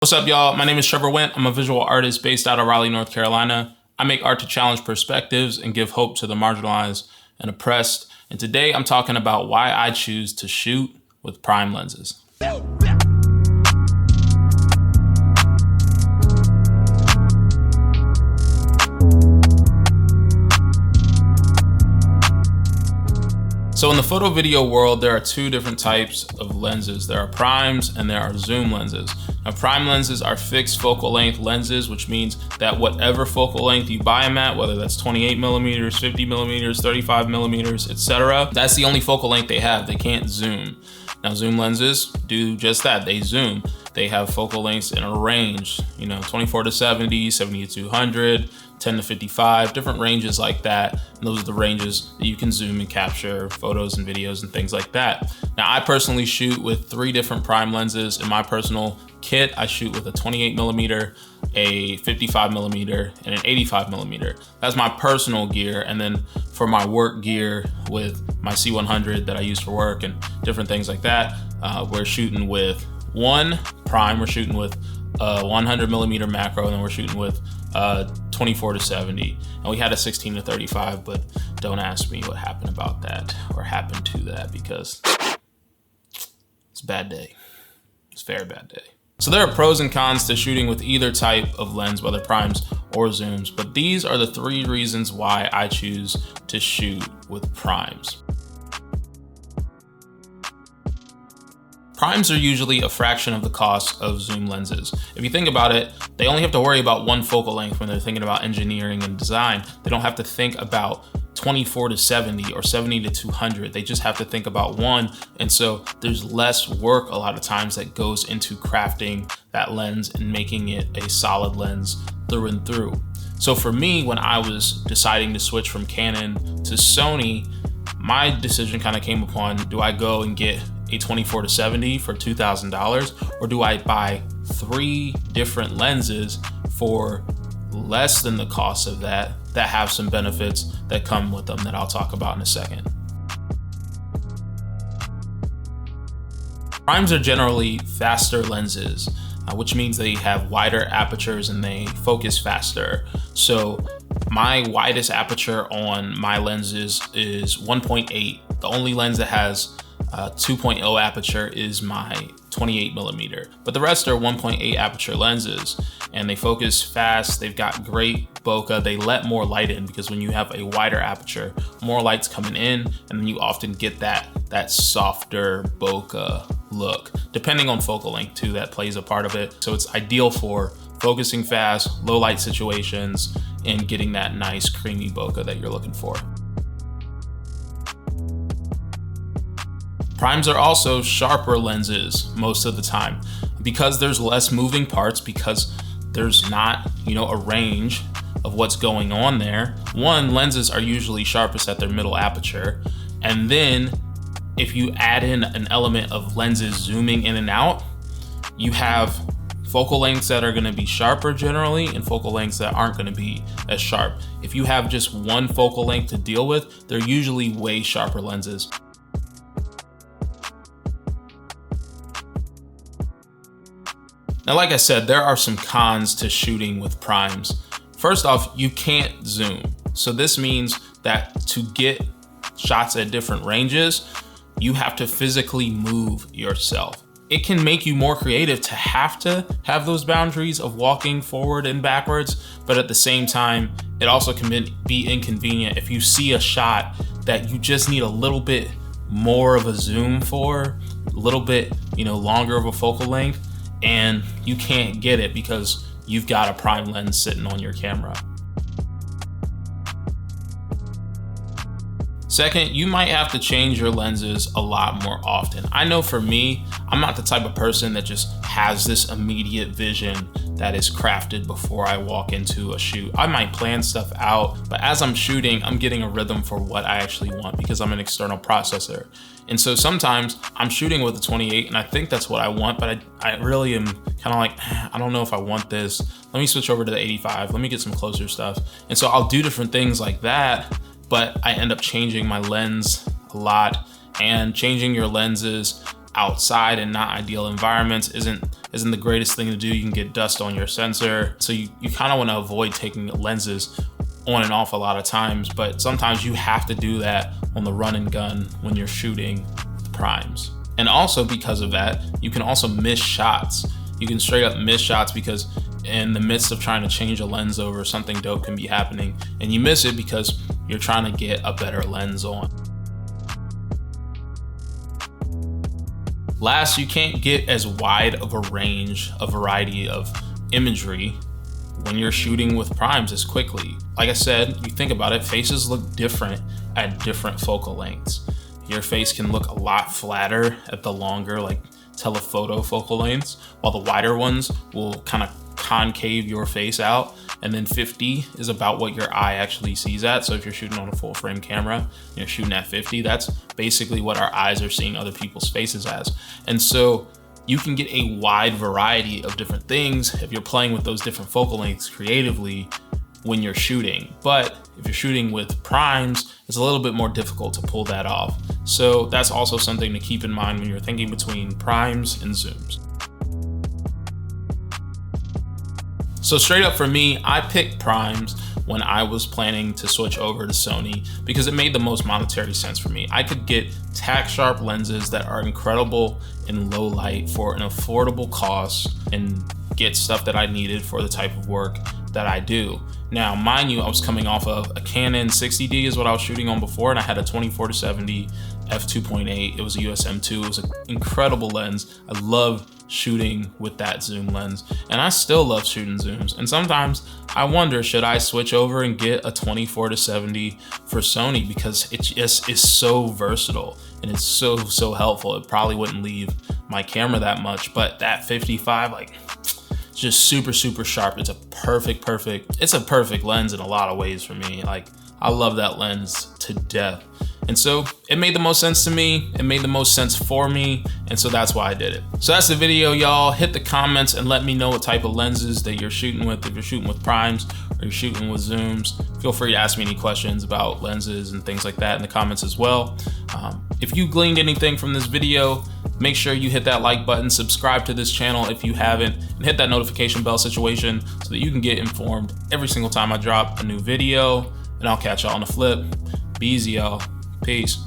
What's up, y'all? My name is Trevor Wentt. I'm a visual artist based out of Raleigh, North Carolina. I make art to challenge perspectives and give hope to the marginalized and oppressed. And today I'm talking about why I choose to shoot with prime lenses. So in the photo video world, there are two different types of lenses. There are primes and there are zoom lenses. Now, prime lenses are fixed focal length lenses, which means that whatever focal length you buy them at, whether that's 28 millimeters, 50 millimeters, 35 millimeters, etc., that's the only focal length they have. They can't zoom. Now, zoom lenses do just that. They zoom. They have focal lengths in a range, 24 to 70, 70 to 200, 10 to 55, different ranges like that. And those are the ranges that you can zoom and capture photos and videos and things like that. Now, I personally shoot with 3 different prime lenses in my personal kit. I shoot with a 28 millimeter, a 55 millimeter, and an 85 millimeter. That's my personal gear. And then for my work gear with my C100 that I use for work and different things like that, we're shooting with one prime, we're shooting with 100 millimeter macro, and then we're shooting with 24 to 70. And we had a 16 to 35, but don't ask me what happened about that or happened to that, because it's a bad day. It's a very bad day. So there are pros and cons to shooting with either type of lens, whether primes or zooms, but these are the 3 reasons why I choose to shoot with primes. Primes are usually a fraction of the cost of zoom lenses. If you think about it, they only have to worry about one focal length when they're thinking about engineering and design. They don't have to think about 24 to 70 or 70 to 200. They just have to think about one. And so there's less work a lot of times that goes into crafting that lens and making it a solid lens through and through. So for me, when I was deciding to switch from Canon to Sony, my decision kind of came upon, do I go and get a 24 to 70 for $2,000, or do I buy 3 different lenses for less than the cost of that have some benefits that come with them that I'll talk about in a second. Primes are generally faster lenses, which means they have wider apertures and they focus faster. So my widest aperture on my lenses is 1.8. The only lens that has 2.0 aperture is my 28 millimeter, but the rest are 1.8 aperture lenses, and they focus fast. They've got great bokeh. They let more light in, because when you have a wider aperture, more light's coming in, and then you often get that softer bokeh look. Depending on focal length too, that plays a part of it. So it's ideal for focusing fast, low light situations, and getting that nice creamy bokeh that you're looking for. Primes are also sharper lenses most of the time, because there's less moving parts, because there's not, a range of what's going on there. One, lenses are usually sharpest at their middle aperture. And then if you add in an element of lenses zooming in and out, you have focal lengths that are gonna be sharper generally and focal lengths that aren't gonna be as sharp. If you have just one focal length to deal with, they're usually way sharper lenses. Now, like I said, there are some cons to shooting with primes. First off, you can't zoom. So this means that to get shots at different ranges, you have to physically move yourself. It can make you more creative to have those boundaries of walking forward and backwards, but at the same time, it also can be inconvenient if you see a shot that you just need a little bit more of a zoom for, a little bit, longer of a focal length, and you can't get it because you've got a prime lens sitting on your camera. Second, you might have to change your lenses a lot more often. I know for me, I'm not the type of person that just has this immediate vision that is crafted before I walk into a shoot. I might plan stuff out, but as I'm shooting, I'm getting a rhythm for what I actually want, because I'm an external processor. And so sometimes I'm shooting with a 28 and I think that's what I want, but I really am kind of like, I don't know if I want this. Let me switch over to the 85. Let me get some closer stuff. And so I'll do different things like that, but I end up changing my lens a lot, and changing your lenses outside in not ideal environments isn't isn't the greatest thing to do. You can get dust on your sensor. So you kind of want to avoid taking lenses on and off a lot of times, but sometimes you have to do that on the run and gun when you're shooting with primes. And also because of that, you can also miss shots. You can straight up miss shots because in the midst of trying to change a lens over, something dope can be happening and you miss it because you're trying to get a better lens on. Last, you can't get as wide of a range, a variety of imagery when you're shooting with primes as quickly. Like I said, you think about it, faces look different at different focal lengths. Your face can look a lot flatter at the longer, like telephoto focal lengths, while the wider ones will kind of concave your face out. And then 50 is about what your eye actually sees at. So if you're shooting on a full frame camera and you're shooting at 50, that's basically what our eyes are seeing other people's faces as. And so you can get a wide variety of different things if you're playing with those different focal lengths creatively when you're shooting. But if you're shooting with primes, it's a little bit more difficult to pull that off. So that's also something to keep in mind when you're thinking between primes and zooms. So straight up for me, I picked primes when I was planning to switch over to Sony because it made the most monetary sense for me. I could get tack sharp lenses that are incredible in low light for an affordable cost and get stuff that I needed for the type of work that I do. Now, mind you, I was coming off of a Canon 60D is what I was shooting on before, and I had a 24-70 f2.8. It was a USM2. It was an incredible lens. I love shooting with that zoom lens, and I still love shooting zooms. And sometimes I wonder, should I switch over and get a 24-70 for Sony, because it just is so versatile and it's so helpful. It probably wouldn't leave my camera that much, but that 55, like, just super sharp. It's a perfect lens in a lot of ways for me. Like, I love that lens to death. And so it made the most sense to me. It made the most sense for me. And so that's why I did it. So that's the video, y'all. Hit the comments and let me know what type of lenses that you're shooting with. If you're shooting with primes or you're shooting with zooms, feel free to ask me any questions about lenses and things like that in the comments as well. If you gleaned anything from this video, make sure you hit that like button, subscribe to this channel if you haven't, and hit that notification bell situation so that you can get informed every single time I drop a new video. And I'll catch y'all on the flip. Be easy, y'all. Peace.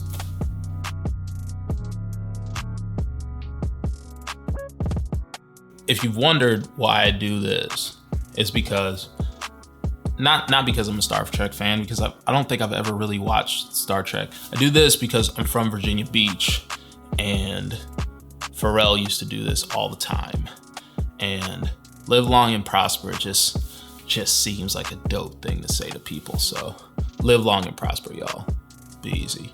If you've wondered why I do this, it's because not because I'm a Star Trek fan, because I don't think I've ever really watched Star Trek. I do this because I'm from Virginia Beach, and Pharrell used to do this all the time. And live long and prosper, it just seems like a dope thing to say to people. So live long and prosper, y'all. Be easy.